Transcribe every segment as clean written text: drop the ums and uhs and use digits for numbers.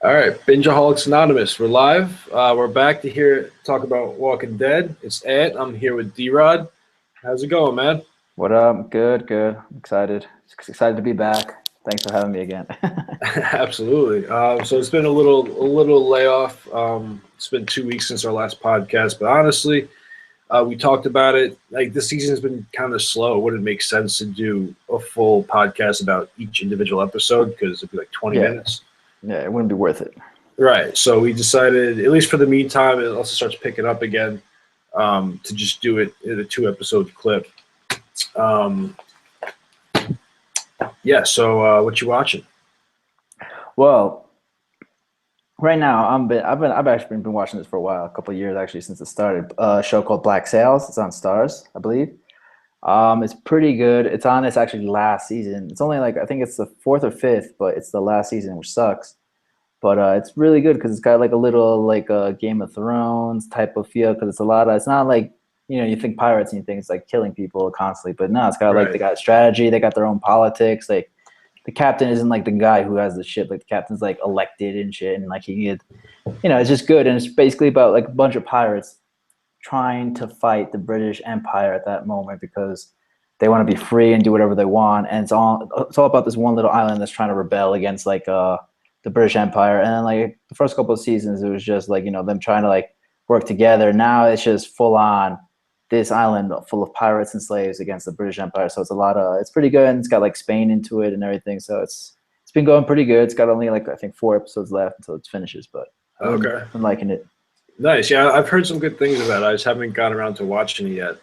All right, Bingeaholics Anonymous. We're live. We're back to here talk about Walking Dead. It's Ed. I'm here with D-Rod. How's it going, man? What up? Good, good. I'm excited. Excited to be back. Thanks for having me again. Absolutely. So it's been a little layoff. It's been 2 weeks since our last podcast, but honestly, we talked about it. Like this season's been kind of slow. It wouldn't make sense to do a full podcast about each individual episode because it'd be like 20 Yeah, minutes. yeah, it wouldn't be worth it. Right. So we decided, at least for the meantime, it also starts picking up again, to just do it in a 2 episode clip. Um, yeah. So what you watching? Well, right now I've actually been watching this for a while, a couple of years actually since it started. A show called Black Sails. It's on Stars, I believe. It's pretty good. It's on its actually last season. It's only like I think it's the fourth or fifth, but it's the last season, which sucks. But it's really good because it's got like a little like a Game of Thrones type of feel because it's a lot of it's not like you think pirates and you think it's like killing people constantly, but no, it's got like they Right. got strategy, they got their own politics. Like the captain isn't like the guy who has the ship. Like the captain's like elected and shit, and like it's just good. And it's basically about like a bunch of pirates trying to fight the British Empire at that moment because they want to be free and do whatever they want. And it's all about this one little island that's trying to rebel against like the British Empire. And then like the first couple of seasons, it was just like them trying to like work together. Now it's just full on this island full of pirates and slaves against the British Empire. So it's pretty good. And it's got like Spain into it and everything. So it's been going pretty good. It's got only like I think 4 episodes left until it finishes, but Okay. I'm liking it. Nice. Yeah, I've heard some good things about it. I just haven't gotten around to watching it yet.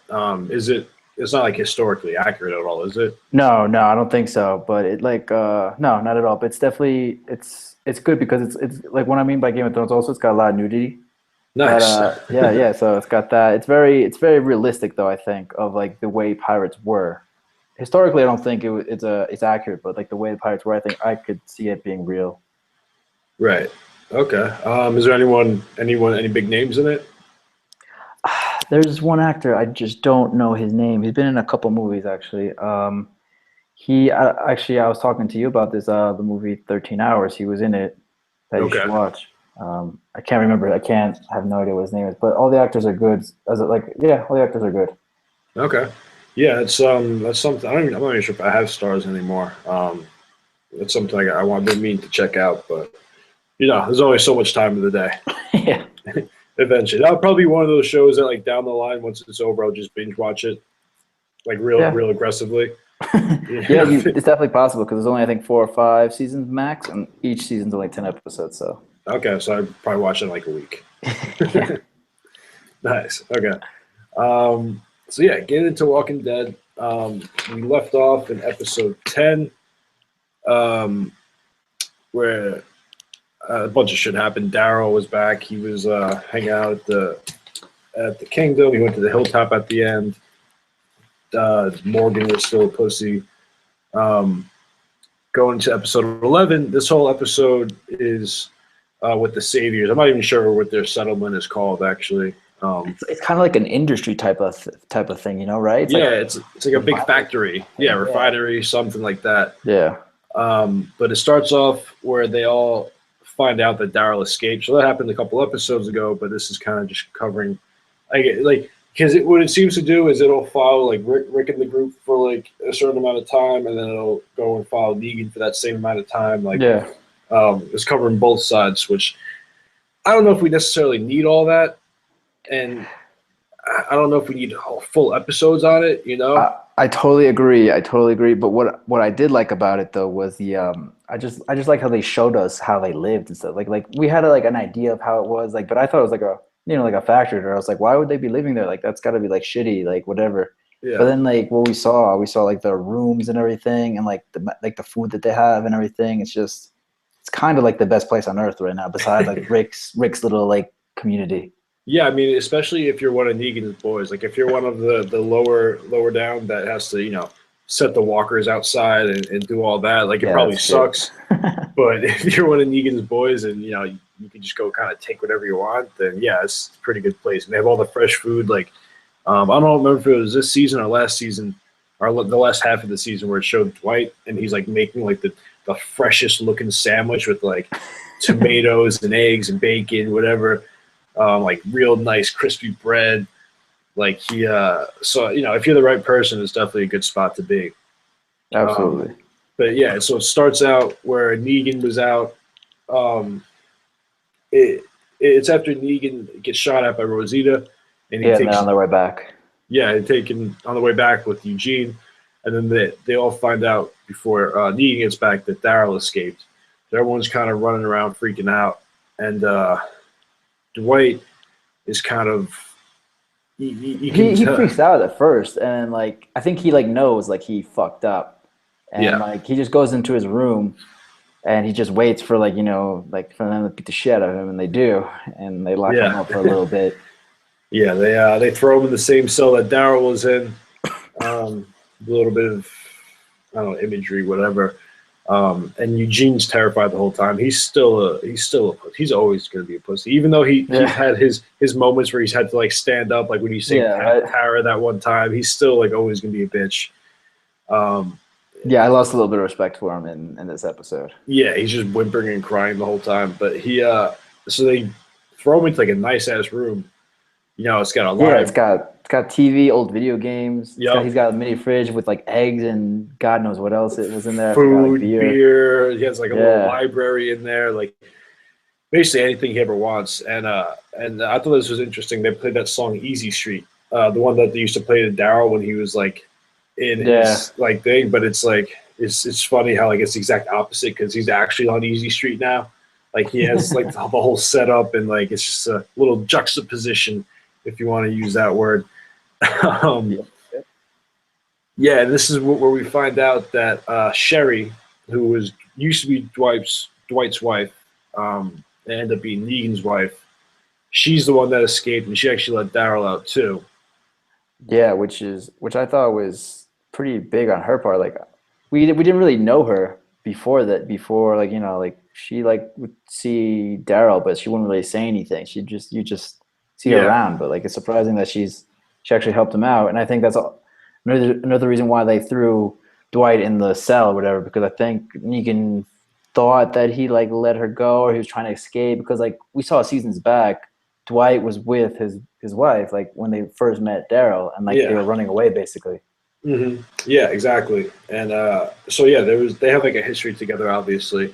Is it? It's not like historically accurate at all, is it? No, no, I don't think so. But it like no, not at all. But it's definitely it's good because it's like what I mean by Game of Thrones. Also, it's got a lot of nudity. But Nice. yeah, yeah. So it's got that. It's very realistic though. I think of like the way pirates were historically. I don't think it's accurate, but like the way the pirates were, I think I could see it being real. Right. Okay. Is there any big names in it? There's one actor I just don't know his name. He's been in a couple movies actually. Actually I was talking to you about this the movie 13 Hours. He was in it that you should Okay. watch. I can't remember. I can't I have no idea what his name is, but all the actors are good. As it like yeah, all the actors are good. Okay. Yeah, it's that's something. I'm not even sure if I have stars anymore. It's something I want to mean to check out, but there's only so much time in the day. Yeah. Eventually, that'll probably be one of those shows that, like, down the line, once it's over, I'll just binge watch it, like, Yeah. real aggressively. Yeah, Yeah. it's definitely possible because there's only I think 4 or 5 seasons max, and each season's only 10 episodes. So Okay, so I probably watch it in like a week. yeah, Nice. Okay. So yeah, getting into Walking Dead. We left off in episode 10, um, where a bunch of shit happened. Daryl was back. He was hanging out at the kingdom. He went to the hilltop at the end. Morgan was still a pussy. Um, Going to episode 11, this whole episode is with the Saviors. I'm not even sure what their settlement is called, actually. it's kind of like an industry type of thing, right? It's like Yeah, it's like a big factory. Yeah, yeah, refinery, something like that. yeah, But it starts off where they all find out that Daryl escaped. So that happened a couple episodes ago, but this is kind of just covering, I get like, because what it seems to do is it'll follow like Rick in the group for like a certain amount of time, and then it'll go and follow Negan for that same amount of time. Like, yeah. it's covering both sides, which I don't know if we necessarily need all that, and I don't know if we need full episodes on it. I totally agree. I totally agree. But what I did like about it though was the I just like how they showed us how they lived and stuff. Like we had like an idea of how it was like, but I thought it was like a like a factory. Or I was like, why would they be living there? Like that's got to be like shitty, like whatever. But Yeah. then like what we saw like the rooms and everything, and like the food that they have and everything. It's kind of like the best place on earth right now, besides like Rick's little like community. Yeah, I mean, especially if you're one of Negan's boys, like if you're one of the lower down that has to, set the walkers outside and do all that, like it Yeah, probably that's true. sucks. But if you're one of Negan's boys and you can just go kind of take whatever you want, then yeah, it's a pretty good place. And they have all the fresh food. Like I don't remember if it was this season or last season, or the last half of the season where it showed Dwight and he's like making like the freshest looking sandwich with like tomatoes and eggs and bacon, whatever, like real nice crispy bread. Like so if you're the right person, it's definitely a good spot to be. Absolutely. But yeah, so it starts out where Negan was out. Um, it's after Negan gets shot at by Rosita, and he Yeah, and they're takes on their way back. taken on the way back with Eugene, and then they all find out before Negan gets back that Daryl escaped. So everyone's kind of running around freaking out, and Dwight is kind of you can He tell, freaks out at first, and like I think he like knows like he fucked up, and yeah, like he just goes into his room, and he just waits for like like for them to beat the shit out of him, and they do, and they lock him yeah, up for a little bit. yeah. They throw him in the same cell that Daryl was in. A little bit of I don't know imagery, whatever. And Eugene's terrified the whole time. He's always going to be a pussy, even though he's Yeah, had his moments where he's had to like stand up, like when you say yeah, right. Tara that one time. He's still like always going to be a bitch. Um, Yeah. I lost a little bit of respect for him in this episode. yeah, he's just whimpering and crying the whole time. But so they throw him into like a nice ass room. It's got a Yeah, live. it's got TV, old video games. Yep. He's got a mini fridge with like eggs and God knows what else it was in there. I forgot, like Food, beer. beer. He has like a little Yeah, library in there, like basically anything he ever wants. And I thought this was interesting. They played that song "Easy Street," the one that they used to play to Daryl when he was like in yeah, his like thing. But it's like it's funny how like it's the exact opposite because he's actually on Easy Street now. Like he has like the whole setup and like it's just a little juxtaposition, if you want to use that word. um, yeah. yeah, and this is where we find out that Sherry, who used to be Dwight's wife, and ended up being Negan's wife, she's the one that escaped, and she actually let Daryl out too. Yeah, which I thought was pretty big on her part. Like we didn't really know her before that. Before like like she like would see Daryl, but she wouldn't really say anything. You just see her Yeah, around. But like it's surprising that she actually helped him out. And I think that's another reason why they threw Dwight in the cell or whatever. Because I think Negan thought that he like let her go or he was trying to escape. Because like we saw seasons back, Dwight was with his wife like when they first met Daryl, and like they yeah, were running away basically. yeah, exactly. And so yeah, they have like a history together, obviously,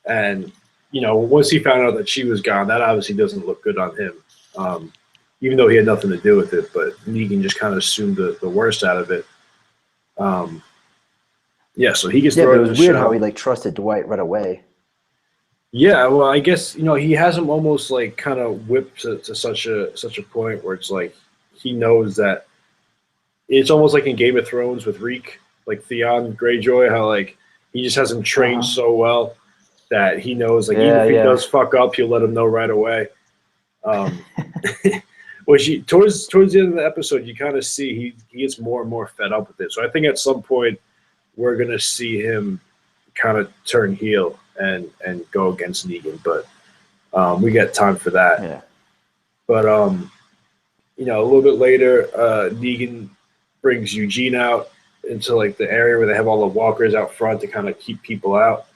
and once he found out that she was gone, that obviously doesn't look good on him. Um, Even though he had nothing to do with it, but Negan just kind of assumed the worst out of it. Um, yeah, so he gets Yeah, but it thrown in was the weird how he shell. like trusted Dwight right away. Yeah, well, I guess he has him almost like kind of whipped to such a point where it's like he knows that it's almost like in Game of Thrones with Reek, like Theon Greyjoy, how like he just has him trained Uh-huh. so well that he knows like even Yeah, if he yeah. does fuck up, he'll let him know right away. Um, which towards the end of the episode, you kind of see he gets more and more fed up with it. So I think at some point we're gonna see him kind of turn heel and go against Negan, but we got time for that. Yeah. But a little bit later, Negan brings Eugene out into like the area where they have all the walkers out front to kind of keep people out,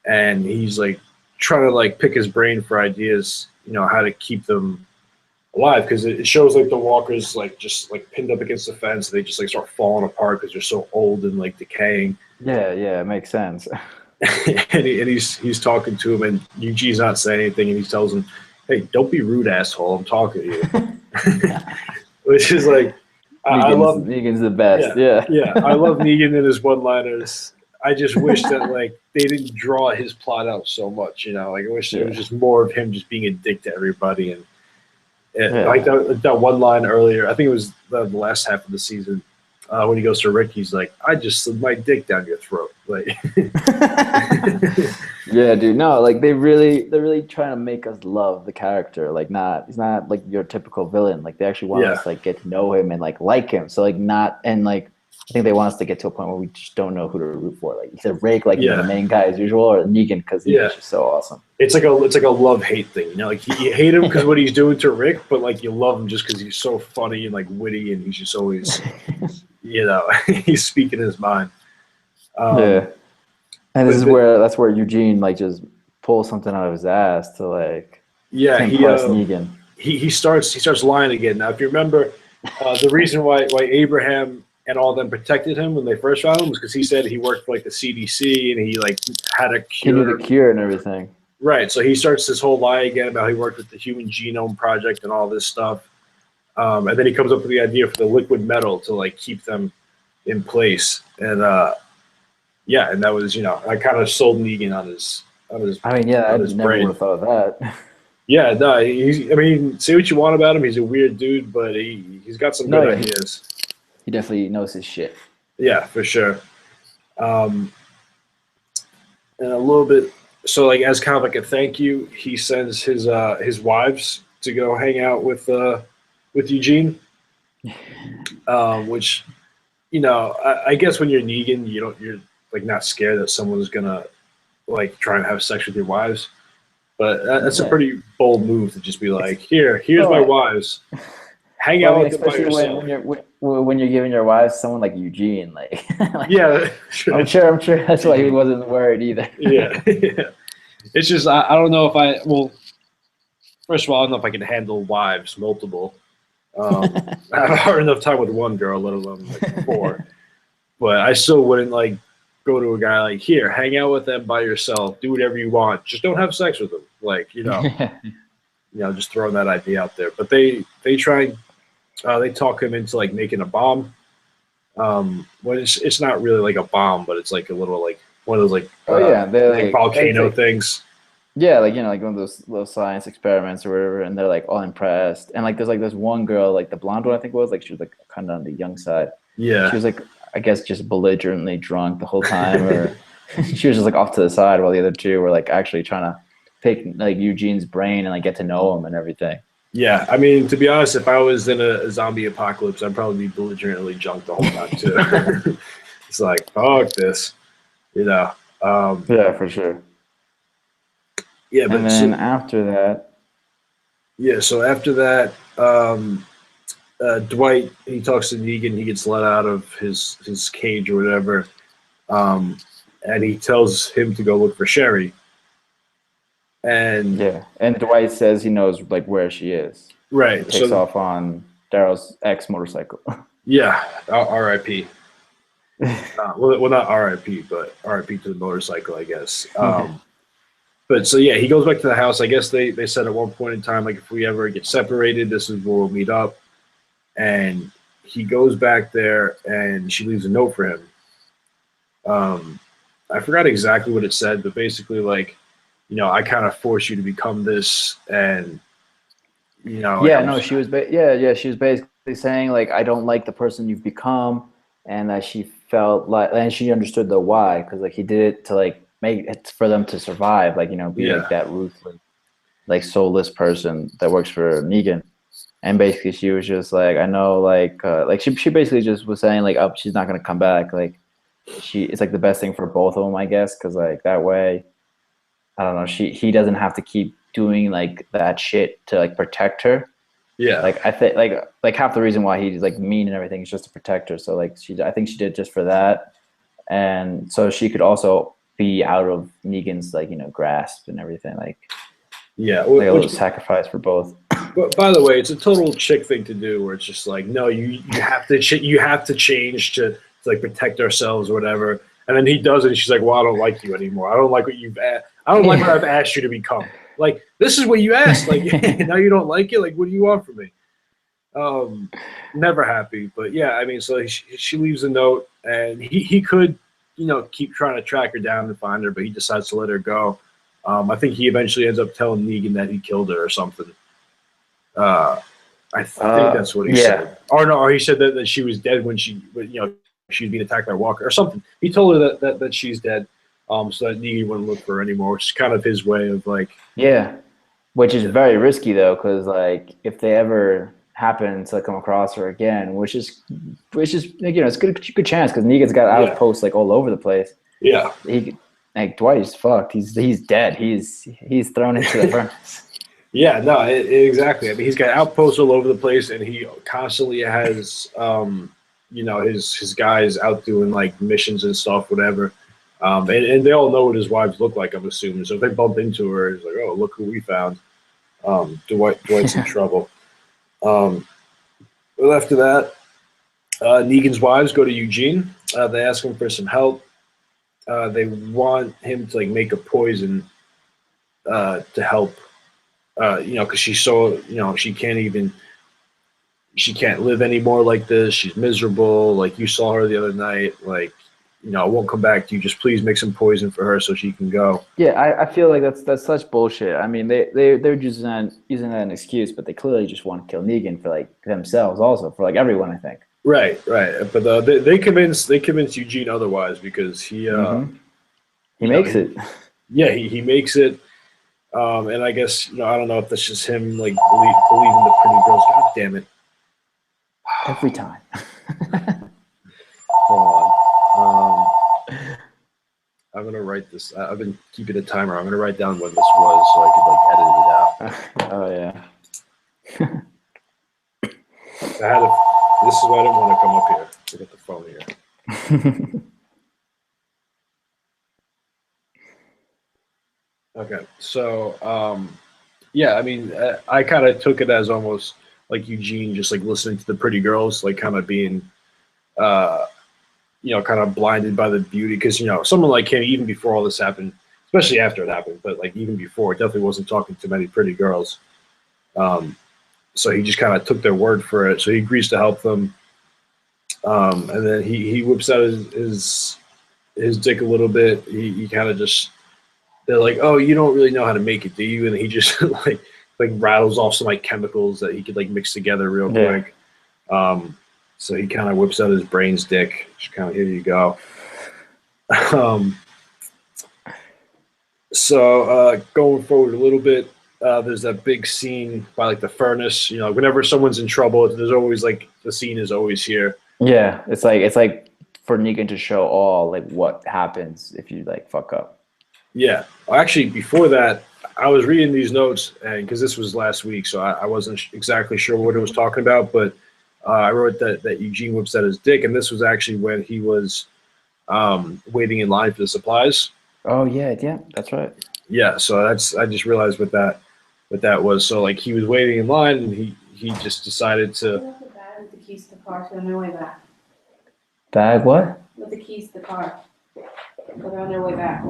and he's like trying to like pick his brain for ideas, how to keep them alive because it shows like the walkers like just like pinned up against the fence. They just like start falling apart because they're so old and like decaying. Yeah, yeah, it makes sense. And he's talking to him, and Eugene's not saying anything, and he tells him, "Hey, don't be rude, asshole. I'm talking to you." Which is like, I love, Negan's the best. yeah, Yeah. yeah, I love Negan and his one-liners. I just wish that like they didn't draw his plot out so much. Like I wish it was Yeah. just more of him just being a dick to everybody, and like Yeah. that one line earlier. I think it was the last half of the season. When he goes to Rick, he's like, "I just slid my dick down your throat." Like, Yeah, dude. No, like they're really trying to make us love the character. Like he's not like your typical villain. Like they actually want yeah, us to like get to know him and like him. So like not and like I think they want us to get to a point where we just don't know who to root for. Like either Rick, like the yeah, main guy as usual, or Negan because he's yeah. just so awesome. It's like a love hate thing. Like you hate him because what he's doing to Rick, but like you love him just because he's so funny and like witty, and he's just always, he's speaking his mind. Yeah. And this is But where that's where Eugene like just pull something out of his ass to like Yeah, to impress Negan. he starts lying again. Now, if you remember, the reason why Abraham and all of them protected him when they first found him was because he said he worked for like the CDC and he like had a He knew the cure. cure and everything. Right. So he starts this whole lie again about he worked with the Human Genome Project and all this stuff. And then he comes up with the idea for the liquid metal to like keep them in place. And yeah, and that was, I kind of sold Negan on his I mean, yeah, I on his never would brain. have thought of that. Yeah, no, I mean, say what you want about him. He's a weird dude, but he's got some good ideas. He definitely knows his shit. Yeah, for sure. And a little bit, so like as kind of like a thank you, he sends his wives to go hang out with Eugene, which I guess when you're Negan, you're like not scared that someone's gonna like try and have sex with your wives. But that's a pretty bold move to just be like, here's my wives. Hang out with them by yourself. When you're giving your wives someone like Eugene, like, yeah, I'm sure that's why he wasn't worried either. yeah. It's just I don't know if first of all, I don't know if I can handle wives multiple. I have a hard enough time with one girl, let alone like 4. But I still wouldn't like go to a guy like, here, hang out with them by yourself, do whatever you want, just don't have sex with them. Like, just throwing that idea out there. But they try, they talk him into like making a bomb. When it's not really like a bomb, but it's like a little like one of those like they're like volcano things. Yeah, like like one of those little science experiments or whatever, and they're like all impressed. And like there's like this one girl, like the blonde one, I think it was, like she was like kind of on the young side. Yeah, she was like, I guess, just belligerently drunk the whole time, or she was just like off to the side while the other two were like actually trying to pick like Eugene's brain and like get to know him and everything. Yeah, I mean, to be honest, if I was in a zombie apocalypse, I'd probably be belligerently drunk the whole time too. It's like, fuck this, Yeah, for sure. Yeah, but and then after that. Yeah, so after that, Dwight, he talks to Negan. He gets let out of his cage or whatever, and he tells him to go look for Sherry. And Dwight says he knows like where she is. Right. He takes off on Daryl's ex motorcycle. Yeah, R.I.P. Well, not R.I.P., but R.I.P. to the motorcycle, I guess. But so yeah, he goes back to the house. I guess they said at one point in time, like, if we ever get separated, this is where we'll meet up. And he goes back there, and she leaves a note for him. I forgot exactly what it said, but basically, like, I kind of forced you to become this, and she was she was basically saying like, I don't like the person you've become, and that she felt like, and she understood the why, because like he did it to like make it for them to survive, like be like that ruthless, like soulless person that works for Negan. And basically she was just like, I know, like she basically just was saying like, oh, she's not gonna come back, like it's like the best thing for both of them, I guess, because like that way, I don't know, he doesn't have to keep doing like that shit to like protect her. Yeah, like I think like half the reason why he's like mean and everything is just to protect her. So like I think she did just for that, and so she could also be out of Negan's like grasp and everything, like like a little sacrifice for both. But by the way, it's a total chick thing to do, where it's just like, no, you have to change to like protect ourselves or whatever. And then he does it, and she's like, well, I don't like you anymore. I don't like what what I've asked you to become. Like, this is what you asked. Like, now you don't like it. Like, what do you want from me? Never happy. But yeah, I mean, so she leaves a note, and he could, keep trying to track her down and find her, but he decides to let her go. I think he eventually ends up telling Negan that he killed her or something. I think that's what he said. Or he said that she was dead when she was being attacked by a walker or something. He told her that she's dead, so that Negan wouldn't look for her anymore, which is kind of his way of like. Yeah, which is very risky though, because like if they ever happen to come across her again, which is it's good chance, because Negan's got outposts like all over the place. Yeah, he like Dwight is fucked. He's dead. He's thrown into the furnace. Yeah, no, exactly. I mean, he's got outposts all over the place, and he constantly has his guys out doing like missions and stuff, whatever. And they all know what his wives look like, I'm assuming. So if they bump into her, it's like, oh, look who we found. Dwight's in trouble. But after that, Negan's wives go to Eugene. They ask him for some help. They want him to like make a poison to help. Because she's so she can't live anymore like this. She's miserable. Like you saw her the other night. Like I won't come back to you. Just please make some poison for her so she can go. Yeah, I feel like that's such bullshit. I mean, they're just using that as an excuse, but they clearly just want to kill Negan for like themselves, also for like everyone. I think. Right. But they convince Eugene otherwise because he he makes it. Yeah, he makes it. And I guess I don't know if that's just him like believing the pretty girls. God damn it! Every time. Hold on. I'm gonna write this. I've been keeping a timer. I'm gonna write down when this was so I could like edit it out. Oh yeah. This is why I didn't want to come up here to get the phone here. Okay, so yeah, I mean, I kind of took it as almost like Eugene just like listening to the pretty girls, like kind of being, kind of blinded by the beauty. Because someone like him, even before all this happened, especially after it happened, but like even before, definitely wasn't talking to many pretty girls. So he just kind of took their word for it. So he agrees to help them, and then he whips out his dick a little bit. He kind of just. They're like, oh, you don't really know how to make it, do you? And he just like rattles off some like chemicals that he could like mix together real quick. So he kind of whips out his brains dick. Just kind of here you go. So going forward a little bit, there's that big scene by like the furnace. Whenever someone's in trouble, there's always like the scene is always here. Yeah, it's like for Negan to show all like what happens if you like fuck up. Yeah. Actually, before that, I was reading these notes, and because this was last week, so I wasn't exactly sure what it was talking about, but I wrote that Eugene whips out his dick, and this was actually when he was waiting in line for the supplies. Oh yeah, that's right. Yeah, so I just realized what that was. So like he was waiting in line, and he just decided to. With the bag with the keys to the car, so on their way back. Bag what? With the keys to the car, so they're on their way back.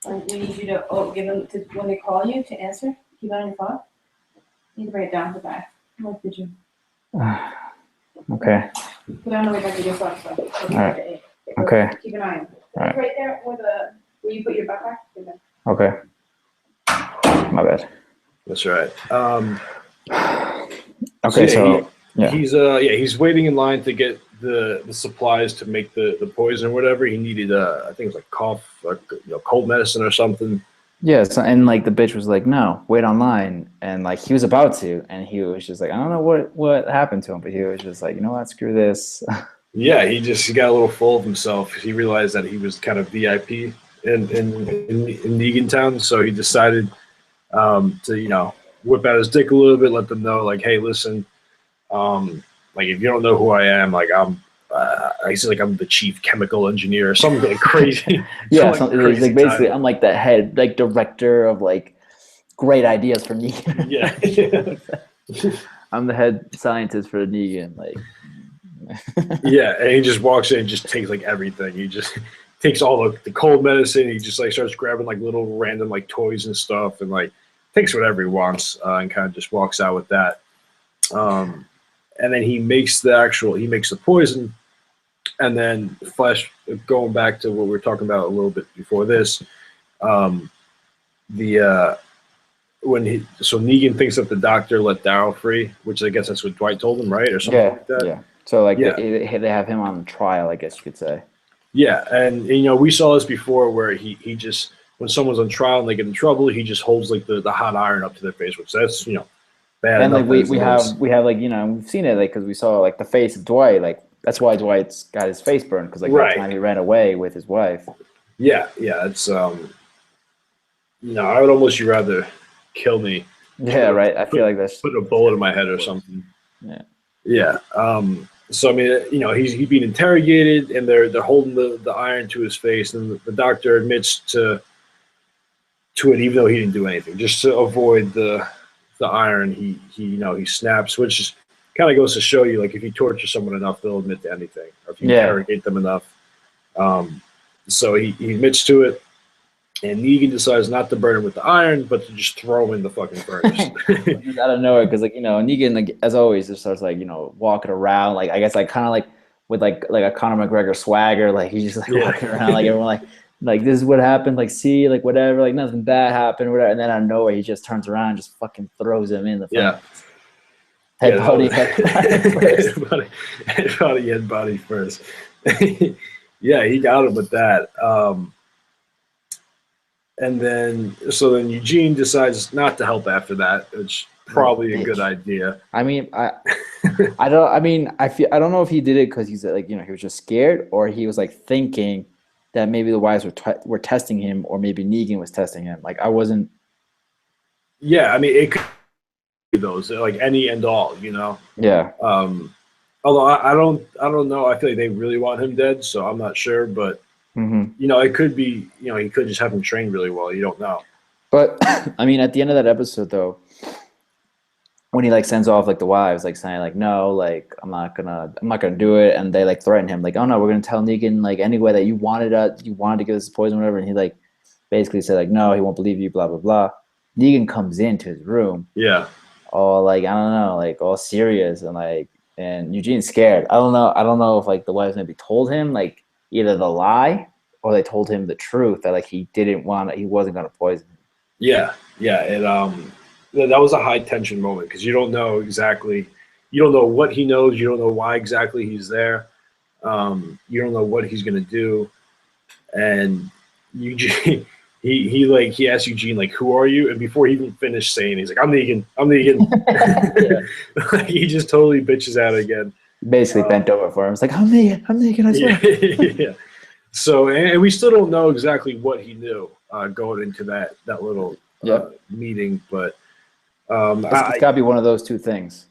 We need you to give them to when they call you to answer. Keep it on your phone. You need to bring it down to the back. What did you? Okay. Put it on the way back to your phone. So all right. Okay. Keep an eye on it. All right. Right there where you put your backpack. Okay. My bad. That's right. Okay, so he's waiting in line to get the supplies to make the poison or whatever. He needed I think it was like cough, cold medicine or something. Yeah, so, and like the bitch was like, no, wait online, and like he was about to, and he was just like, I don't know what happened to him, but he was just like, you know what, screw this. Yeah, he got a little full of himself. He realized that he was kind of VIP in Negan Town, so he decided to whip out his dick a little bit, let them know like, hey, listen, like if you don't know who I am, like I'm the chief chemical engineer or something like crazy. Yeah, crazy like basically title. I'm like the head like director of like great ideas for Negan. Yeah. I'm the head scientist for Negan, like. Yeah, and he just walks in and just takes like everything. He just takes all the cold medicine. He just like starts grabbing like little random like toys and stuff, and like takes whatever he wants and kind of just walks out with that. And then he makes the poison, and then Flash. Going back to what we were talking about a little bit before this, when Negan thinks that the doctor let Daryl free, which I guess that's what Dwight told him, right, or something like that. Yeah. So like they have him on trial, I guess you could say. Yeah, and we saw this before where he just when someone's on trial and they get in trouble, he just holds like the hot iron up to their face, which that's bad. And like we have like we've seen it like because we saw like the face of Dwight, like that's why Dwight's got his face burned because like that time he ran away with his wife. Yeah, it's I would almost rather kill me. Yeah, right. I feel like that's put a bullet in my head or something. Yeah. Yeah. So I mean, he's being interrogated, and they're holding the iron to his face, and the doctor admits to it, even though he didn't do anything, just to avoid the iron. He snaps, which kind of goes to show you, like, if you torture someone enough, they'll admit to anything, or if you interrogate them enough. So he admits to it, and Negan decides not to burn him with the iron, but to just throw him in the fucking furnace. Just out of nowhere, because Negan, like, as always, just starts walking around, like, I guess, like, kind of like with like a Conor McGregor swagger, like he's just like walking around, like everyone like this is what happened, like, see, like, whatever, like nothing bad happened, whatever, and then out of nowhere he just turns around and just fucking throws him in the furnace. Head body first. Yeah, he got him with that. And then Eugene decides not to help after that, which probably a good idea. I mean, I don't know if he did it because he's like, he was just scared, or he was like thinking that maybe the wives were testing him, or maybe Negan was testing him. Like, I wasn't. Yeah, I mean, it could be those, like, any and all, Yeah. Although I don't know. I feel like they really want him dead, so I'm not sure. But it could be. He could just have him trained really well. You don't know. But I mean, at the end of that episode, though, when he like sends off like the wives, like saying like, no, like I'm not gonna do it, and they like threaten him, like, oh no, we're gonna tell Negan, like, anyway that you wanted to give us poison, whatever, and he like basically said like, no, he won't believe you, blah blah blah. Negan comes into his room, all like, I don't know, like all serious, and Eugene's scared. I don't know if like the wives maybe told him like either the lie or they told him the truth, that like he wasn't gonna poison him. Yeah. That was a high tension moment, because you don't know exactly. You don't know what he knows. You don't know why exactly he's there. You don't know what he's gonna do, and Eugene. He asked Eugene, like, who are you? And before he even finished saying, he's like, I'm Negan. Like, he just totally bitches out again. Basically bent over for him. It's like, I'm Negan, I swear. Yeah. So, and we still don't know exactly what he knew going into that little meeting, but it's got to be one of those two things.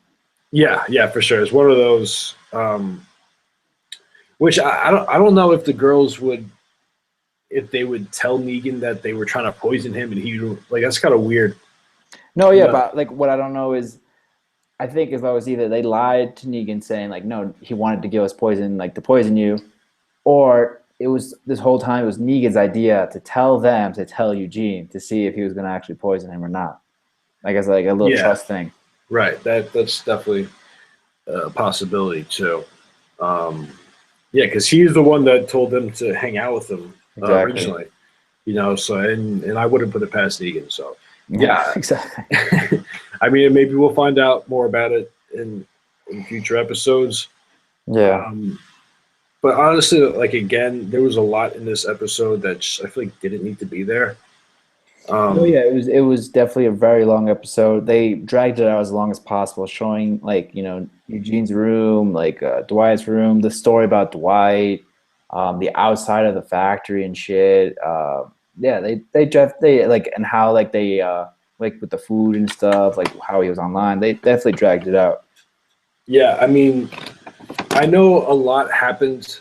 Yeah, for sure. It's one of those, which I don't know if the girls would tell Negan that they were trying to poison him, and he, like, that's kind of weird. No, yeah, but like what I don't know is, I think if I was either they lied to Negan saying like, no, he wanted to give us poison, like to poison you, or it was this whole time it was Negan's idea to tell Eugene to see if he was going to actually poison him or not. I guess like a little trust thing. Right. That's definitely a possibility too. Because he's the one that told them to hang out with him originally. So and I wouldn't put it past Negan. So yeah, exactly. I mean, maybe we'll find out more about it in future episodes. Yeah. But honestly, like, again, there was a lot in this episode that I feel like didn't need to be there. It was definitely a very long episode. They dragged it out as long as possible, showing like Eugene's room, like Dwight's room, the story about Dwight, the outside of the factory and shit. They like, and how like they like with the food and stuff, like how he was online. They definitely dragged it out. Yeah, I mean, I know a lot happened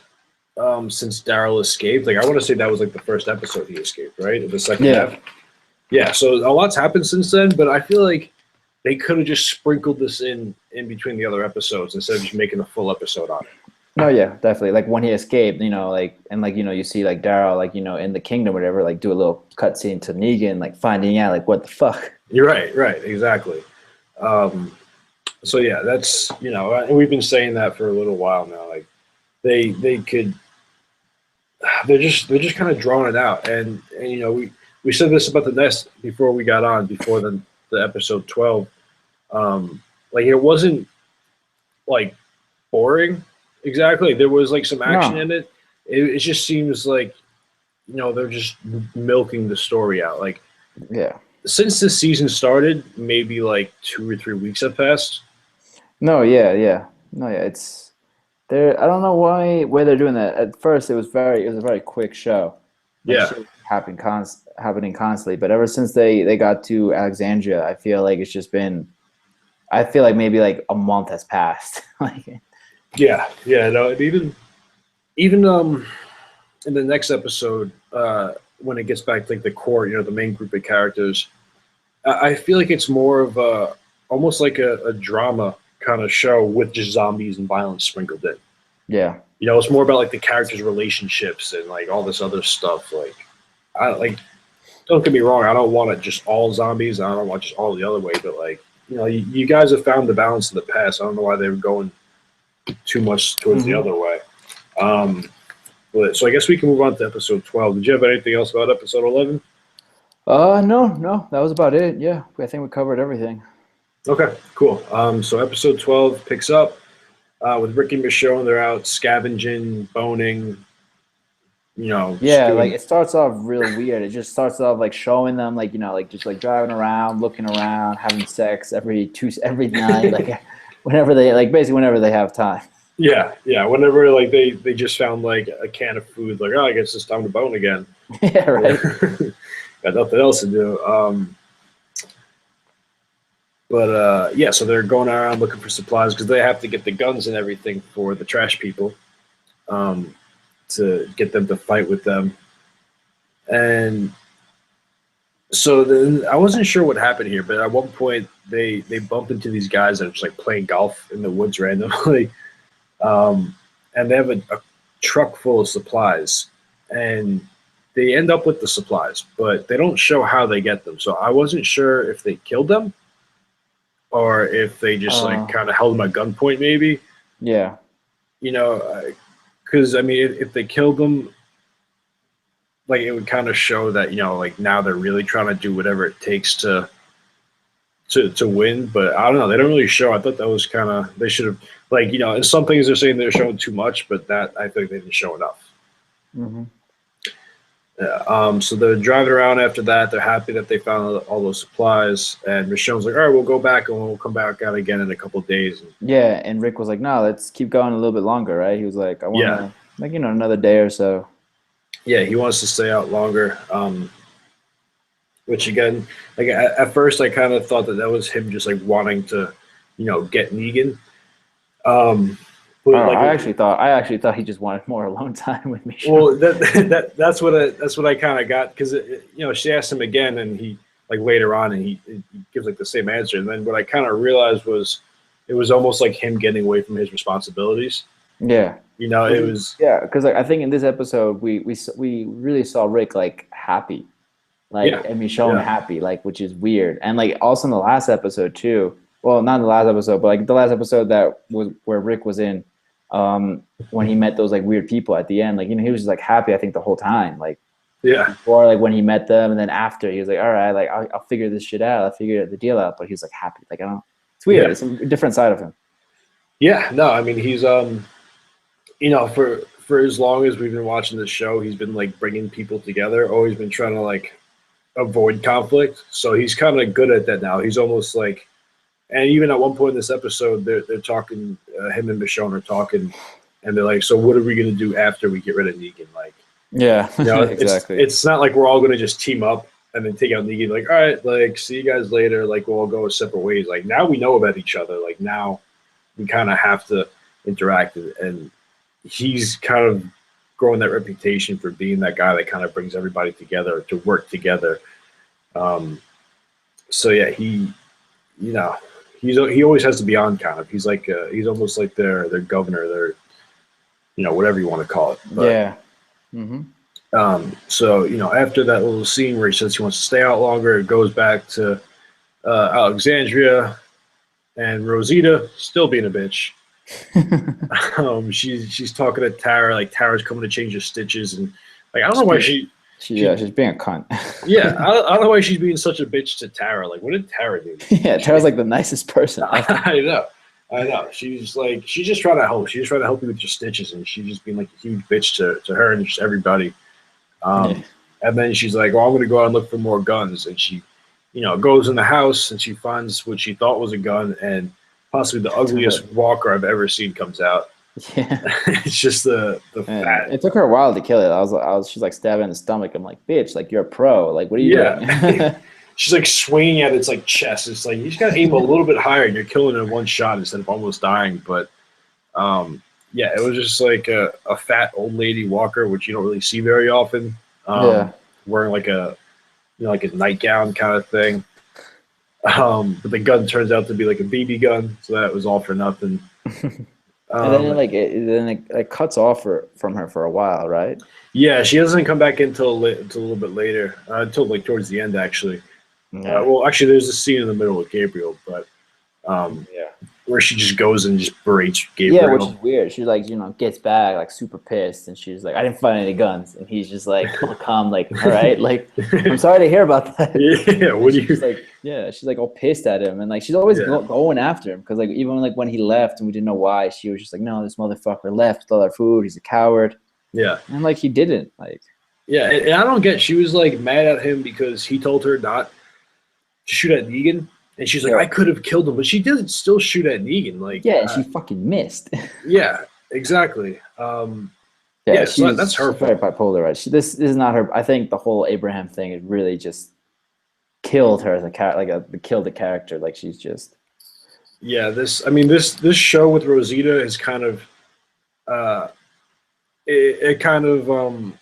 since Daryl escaped. Like, I want to say that was like the first episode he escaped, right? The second half. Yeah, so a lot's happened since then, but I feel like they could have just sprinkled this in between the other episodes instead of just making a full episode on it. No, yeah, definitely. Like when he escaped, like, and like, you see like Daryl, like, in the kingdom, or whatever, like do a little cutscene to Negan, like finding out like what the fuck. You're right, exactly. So yeah, that's and we've been saying that for a little while now. Like they're just kind of drawing it out, and we said this about the Nest before we got on, before the episode 12. Like, it wasn't like boring exactly. There was like some action in it. It just seems like they're just milking the story out. Like, since this season started, maybe like 2 or 3 weeks have passed. It's there. I don't know why they're doing that. At first, it was a very quick show. Shit happening constantly, but ever since they got to Alexandria, I feel like it's just been. I feel like maybe like a month has passed. Like, Yeah, yeah, no, and even in the next episode, when it gets back to like the core, the main group of characters, I feel like it's more of a almost like a drama kind of show with just zombies and violence sprinkled in. Yeah. It's more about like the characters' relationships and like all this other stuff. Like, I like don't get me wrong, I don't want it just all zombies. I don't want just all the other way, but like you guys have found the balance in the past. I don't know why they were going too much towards the other way. But so I guess we can move on to episode 12. Did you have anything else about episode 11? No, that was about it. Yeah, I think we covered everything. Okay, cool. So episode 12 picks up with Rick and Michonne. They're out scavenging, boning, Yeah, like doing, it starts off real weird. It just starts off like showing them like like just like driving around, looking around, having sex every night, like whenever they basically whenever they have time. yeah. Whenever like they just found like a can of food, like, oh, I guess it's time to bone again. Yeah, right. Got nothing else to do. But yeah, so they're going around looking for supplies because they have to get the guns and everything for the trash people, to get them to fight with them. And so then I wasn't sure what happened here, but at one point they bump into these guys that are just like playing golf in the woods randomly, and they have a truck full of supplies, and they end up with the supplies, but they don't show how they get them. So I wasn't sure if they killed them or if they just like kind of held them at gunpoint, maybe. Yeah. Because I mean, if they killed them, like it would kind of show that like now they're really trying to do whatever it takes to win. But I don't know, they don't really show. I thought that was kind of, they should have, like, in some things they're saying they're showing too much, but that I think they didn't show enough. Mm-hmm. Yeah, so they're driving around after that. They're happy that they found all those supplies, and Michonne's like, all right, we'll go back and we'll come back out again in a couple of days. Yeah, and Rick was like, no, let's keep going a little bit longer, right? He was like, I want to, like, another day or so. Yeah, he wants to stay out longer. Which again, like at first, I kind of thought that was him just like wanting to, get Negan. But I actually thought he just wanted more alone time with me. Well, that's what I kind of got, because she asked him again, and he like later on, and he gives like the same answer. And then what I kind of realized was it was almost like him getting away from his responsibilities. Yeah. It was. Yeah, because like I think in this episode we really saw Rick like happy, like and Michonne happy, like, which is weird. And like also in the last episode too. Well, not in the last episode, but like the last episode that was where Rick was in, when he met those like weird people at the end, like he was just like happy, I think, the whole time, like before, like when he met them, and then after he was like, all right, like I'll figure this shit out, I'll figure the deal out. But he was like happy, like I don't. It's weird. It's a different side of him. Yeah, no, I mean he's for as long as we've been watching this show, he's been like bringing people together, always been trying to like avoid conflict. So he's kind of good at that now. He's almost like, and even at one point in this episode, they're talking, him and Michonne are talking, and they're like, so what are we going to do after we get rid of Negan? Like, yeah, exactly. It's not like we're all going to just team up and then take out Negan. Like, all right, like, see you guys later. Like, we'll all go separate ways. Like, now we know about each other. Like, now we kind of have to interact, and he's kind of growing that reputation for being that guy that kind of brings everybody together to work together. So yeah, he always has to be on, kind of. He's like he's almost like their governor, their whatever you want to call it. But, yeah. Mm-hmm. So after that little scene where he says he wants to stay out longer, it goes back to Alexandria and Rosita still being a bitch. She's talking to Tara, like Tara's coming to change her stitches, and like I don't know why she's being a cunt. Yeah, I don't know why she's being such a bitch to Tara. Like, what did Tara do? Yeah, Tara's like the nicest person. I know. She's just trying to help. She's just trying to help you with your stitches, and she's just being like a huge bitch to her and just everybody. And then she's like, "Well, I'm going to go out and look for more guns," and she, goes in the house and she finds what she thought was a gun, and possibly the ugliest walker I've ever seen comes out. Yeah, it's just the fat. It took her a while to kill it. She's like stabbing in the stomach. I'm like, bitch, like you're a pro. Like, what are you doing? She's like swinging at its like chest. It's like you just gotta aim a little bit higher, and you're killing it in one shot instead of almost dying. But Yeah, it was just like a fat old lady walker, which you don't really see very often. Yeah. Wearing like a like a nightgown kind of thing. But the gun turns out to be like a BB gun, so that was all for nothing. And then Um, it cuts off from her for a while, right? yeah, she doesn't come back until a little bit later, until like towards the end actually. Yeah. Well, actually, there's a scene in the middle with Gabriel, but um, Yeah. where she just goes and just berates Yeah, which is Gabriel. weird. She like, gets back like super pissed and she's like, I didn't find any guns. And he's just like, all calm, like, all right, like, I'm sorry to hear about that. Yeah, what do you? She's like, she's like all pissed at him. And like, she's always Yeah. going after him. Cause like, even like when he left and we didn't know why, she was just like, no, this motherfucker left with all our food. He's a coward. Yeah, And like, he didn't. Like, yeah, and I don't get. She was like mad at him because he told her not to shoot at Negan, and she's like, Yeah. I could have killed him, but she did still shoot at Negan. Like, yeah, and she fucking missed. yeah, exactly. Yeah, so that's her she's very fault. bipolar, right? This is not her. I think the whole Abraham thing is really just killed her as a character, killed the character. Like she's just Yeah, this show with Rosita is kind of uh, it kind of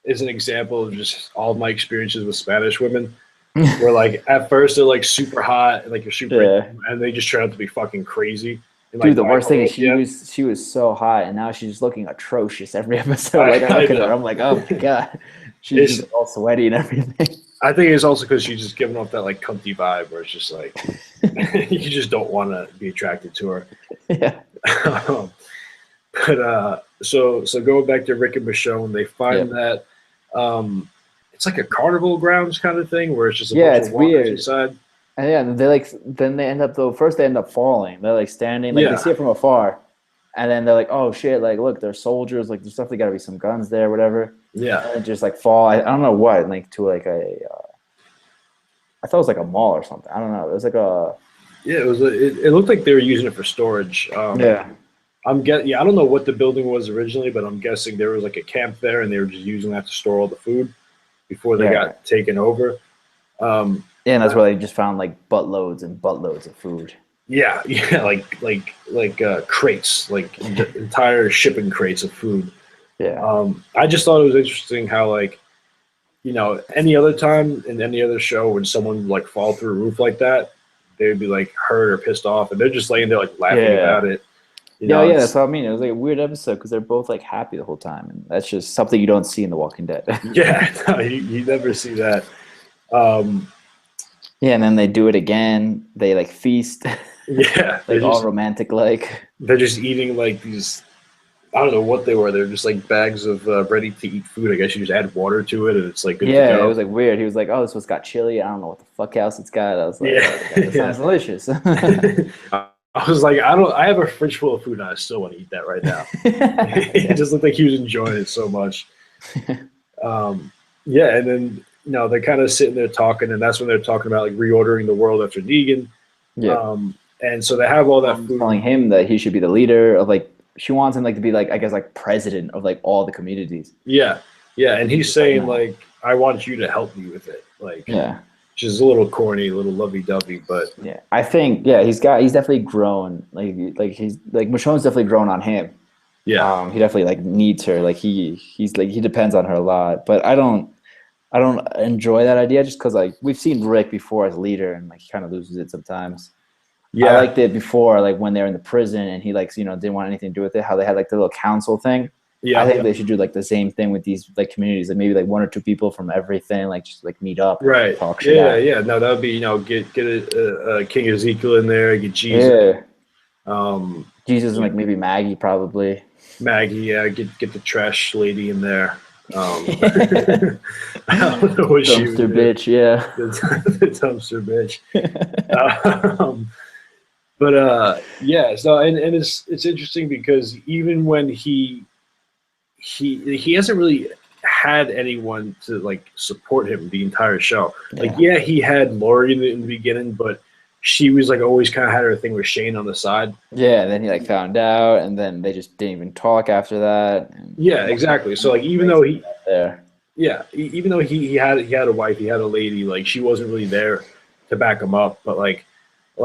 is an example of just all of my experiences with Spanish women. Where like at first they're like super hot and like you're super Yeah. and they just turn out to be fucking crazy. And, dude. The worst thing is bipolar. she was so hot, and now she's looking atrocious every episode. I Like I look at know. her, I'm like, oh my god, she's just all sweaty and everything. I think it's also because she's just giving off that like cunty vibe where it's just like you just don't want to be attracted to her. Yeah, But so going back to Rick and Michonne, they find that it's like a carnival grounds kind of thing where it's just a bunch it's of walkers weird. inside. And yeah, they like then they end up first they end up falling. They're like standing, like Yeah. they see it from afar, and then they're like, oh shit, like look, they're soldiers. Like there's definitely got to be some guns there, whatever. Yeah, And just like fall. I don't know what, like to like a. I thought it was like a mall or something. I don't know. It was like a. yeah. It looked like they were using it for storage. Yeah. I don't know what the building was originally, but I'm guessing there was like a camp there, and they were just using that to store all the food before they Yeah. got taken over. Yeah, and that's where they just found like buttloads and buttloads of food. Yeah, like crates, like entire shipping crates of food. Yeah. I just thought it was interesting how like, any other time in any other show when someone would, like fall through a roof like that, they would be like hurt or pissed off, and they're just laying there like laughing about it. Yeah, that's what I mean. It was like a weird episode because they're both like happy the whole time, and that's just something you don't see in The Walking Dead. Yeah, no, you never see that. Yeah, and then they do it again. They like feast, Yeah, like all romantic, like. they're just eating like these. I don't know what they were. They're just like bags of ready to eat food. I guess you just add water to it, and it's like good to Yeah, go. it was like weird. He was like, "Oh, this one's got chili. I don't know what the fuck else it's got." I was like, Yeah. "Oh, that sounds delicious." I was like, I have a fridge full of food, and I still want to eat that right now. It just looked like he was enjoying it so much. Yeah, and then they're kind of sitting there talking, and that's when they're talking about like reordering the world after Negan. Yeah. And so they have all that food. Telling him that he should be the leader of like. She wants him like to be like I guess like president of like all the communities. Yeah, and he's saying like, I want you to help me with it. Like, yeah. Which is a little corny, a little lovey-dovey, but yeah, I think he's definitely grown. Like he's like Michonne's definitely grown on him. Yeah, he definitely like needs her. Like he's like he depends on her a lot. But I don't enjoy that idea just because like we've seen Rick before as leader and like he kind of loses it sometimes. yeah, I liked it before, like when they're in the prison and he like didn't want anything to do with it. How they had like the little council thing. yeah. I think they should do like the same thing with these like communities, like maybe like one or two people from everything, like just like meet up, Right. talk shit out. Yeah. No, that would be get a King Ezekiel in there, get Jesus. Yeah. Jesus and like maybe Maggie probably. Maggie, yeah, get the trash lady in there. I don't know what she was. Dumpster bitch, yeah. The dumpster bitch. Yeah. So and it's interesting because even when he hasn't really had anyone to like support him the entire show. Like, yeah, he had Lori in the beginning, but she was like always kind of had her thing with Shane on the side. Yeah, and then he like found out, and then they just didn't even talk after that. Yeah, exactly. So like even though he there, even though he had a wife, he had a lady, like she wasn't really there to back him up. But like